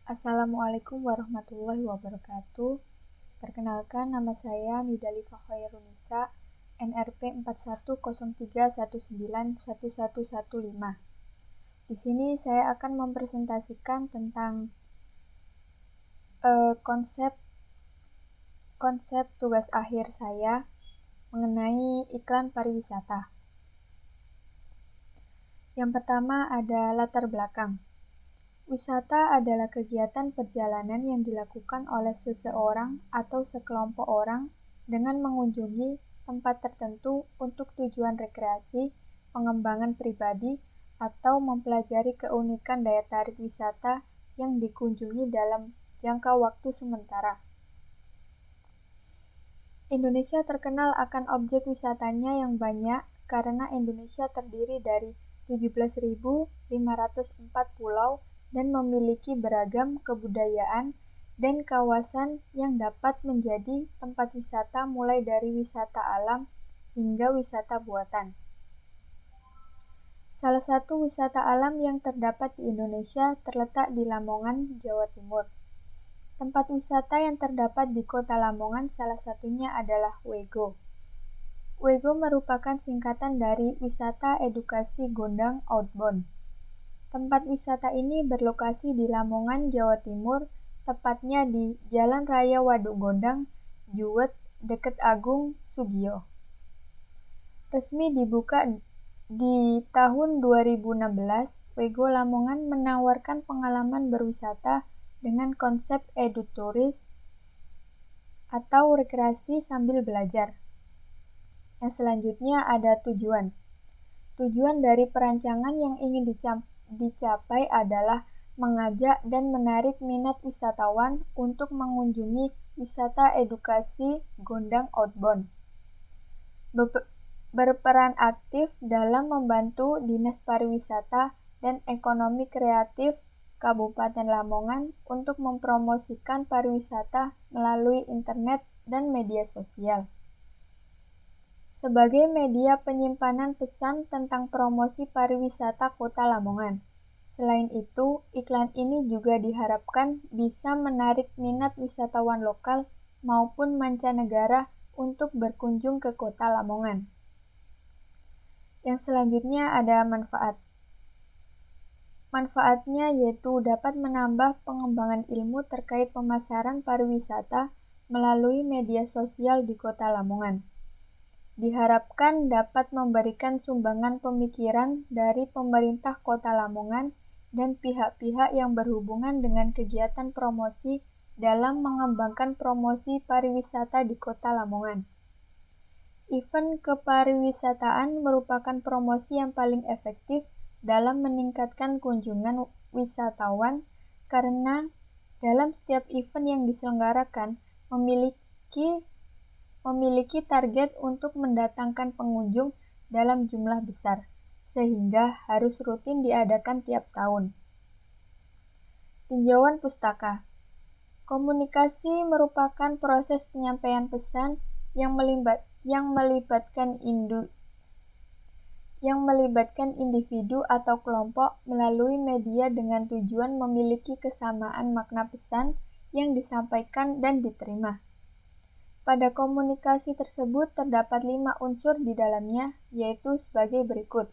Assalamualaikum warahmatullahi wabarakatuh. Perkenalkan, nama saya Nidalifa Khairunisa, NRP 4103191115. Di sini saya akan mempresentasikan tentang konsep tugas akhir saya mengenai iklan pariwisata. Yang pertama ada latar belakang. Wisata adalah kegiatan perjalanan yang dilakukan oleh seseorang atau sekelompok orang dengan mengunjungi tempat tertentu untuk tujuan rekreasi, pengembangan pribadi, atau mempelajari keunikan daya tarik wisata yang dikunjungi dalam jangka waktu sementara. Indonesia terkenal akan objek wisatanya yang banyak karena Indonesia terdiri dari 17.504 pulau dan memiliki beragam kebudayaan dan kawasan yang dapat menjadi tempat wisata mulai dari wisata alam hingga wisata buatan. Salah satu wisata alam yang terdapat di Indonesia terletak di Lamongan, Jawa Timur. Tempat wisata yang terdapat di Kota Lamongan salah satunya adalah WEGO. WEGO merupakan singkatan dari Wisata Edukasi Gondang Outbound. Tempat wisata ini berlokasi di Lamongan, Jawa Timur, tepatnya di Jalan Raya Waduk Gondang, Juwet, dekat Agung Sugiyo. Resmi dibuka di tahun 2016, WEGO Lamongan menawarkan pengalaman berwisata dengan konsep edutouris atau rekreasi sambil belajar. Yang selanjutnya ada tujuan. Tujuan dari perancangan yang ingin dicapai adalah mengajak dan menarik minat wisatawan untuk mengunjungi wisata edukasi Gondang Outbound. Berperan aktif dalam membantu Dinas Pariwisata dan Ekonomi Kreatif Kabupaten Lamongan untuk mempromosikan pariwisata melalui internet dan media sosial. Sebagai media penyimpanan pesan tentang promosi pariwisata Kota Lamongan. Selain itu, iklan ini juga diharapkan bisa menarik minat wisatawan lokal maupun mancanegara untuk berkunjung ke Kota Lamongan. Yang selanjutnya ada manfaat. Manfaatnya yaitu dapat menambah pengembangan ilmu terkait pemasaran pariwisata melalui media sosial di Kota Lamongan. Diharapkan dapat memberikan sumbangan pemikiran dari pemerintah Kota Lamongan dan pihak-pihak yang berhubungan dengan kegiatan promosi dalam mengembangkan promosi pariwisata di Kota Lamongan. Event kepariwisataan merupakan promosi yang paling efektif dalam meningkatkan kunjungan wisatawan karena dalam setiap event yang diselenggarakan memiliki target untuk mendatangkan pengunjung dalam jumlah besar, sehingga harus rutin diadakan tiap tahun. Tinjauan pustaka. Komunikasi merupakan proses penyampaian pesan yang melibatkan individu atau kelompok melalui media dengan tujuan memiliki kesamaan makna pesan yang disampaikan dan diterima. Pada komunikasi tersebut terdapat 5 unsur di dalamnya, yaitu sebagai berikut.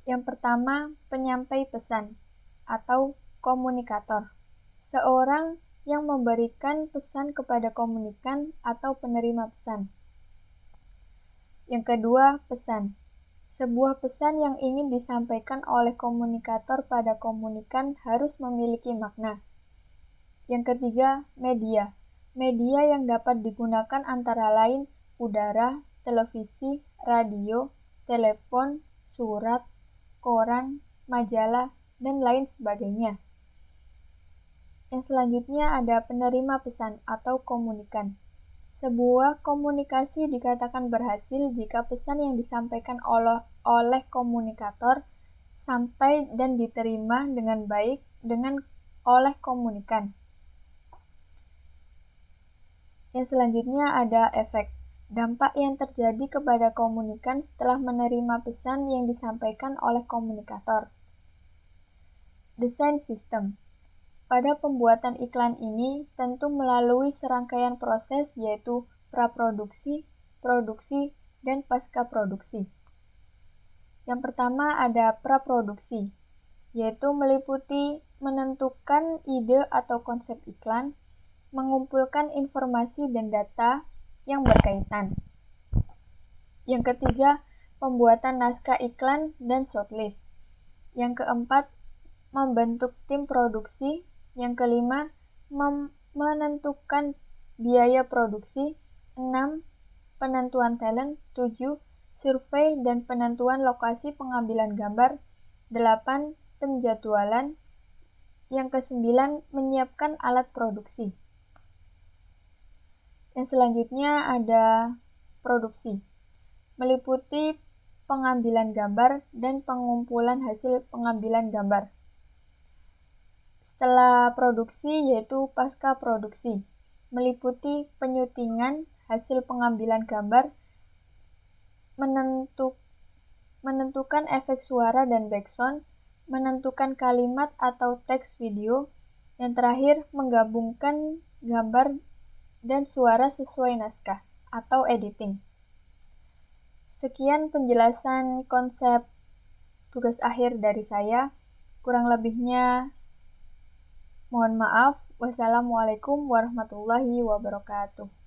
Yang pertama, penyampai pesan atau komunikator. Seorang yang memberikan pesan kepada komunikan atau penerima pesan. Yang kedua, pesan. Sebuah pesan yang ingin disampaikan oleh komunikator pada komunikan harus memiliki makna. Yang ketiga, media. Media yang dapat digunakan antara lain udara, televisi, radio, telepon, surat, koran, majalah, dan lain sebagainya. Yang selanjutnya ada penerima pesan atau komunikan. Sebuah komunikasi dikatakan berhasil jika pesan yang disampaikan oleh komunikator sampai dan diterima dengan baik oleh komunikan. Yang selanjutnya ada efek. Dampak yang terjadi kepada komunikan setelah menerima pesan yang disampaikan oleh komunikator. Desain sistem. Pada pembuatan iklan ini tentu melalui serangkaian proses yaitu praproduksi, produksi, dan pasca produksi. Yang pertama ada praproduksi, yaitu meliputi menentukan ide atau konsep iklan, mengumpulkan informasi dan data yang berkaitan. Yang ketiga, pembuatan naskah iklan dan shortlist. Yang keempat, membentuk tim produksi. Yang kelima, menentukan biaya produksi. 6. Penentuan talent. 7. Survei dan penentuan lokasi pengambilan gambar. 8. Penjadwalan. Yang kesembilan, menyiapkan alat produksi. Yang selanjutnya ada produksi. Meliputi pengambilan gambar dan pengumpulan hasil pengambilan gambar. Setelah produksi yaitu pasca produksi, meliputi penyutingan hasil pengambilan gambar, menentukan efek suara dan background, menentukan kalimat atau teks video, yang terakhir menggabungkan gambar dan suara sesuai naskah atau editing. Sekian penjelasan konsep tugas akhir dari saya. Kurang lebihnya mohon maaf. Wassalamualaikum warahmatullahi wabarakatuh.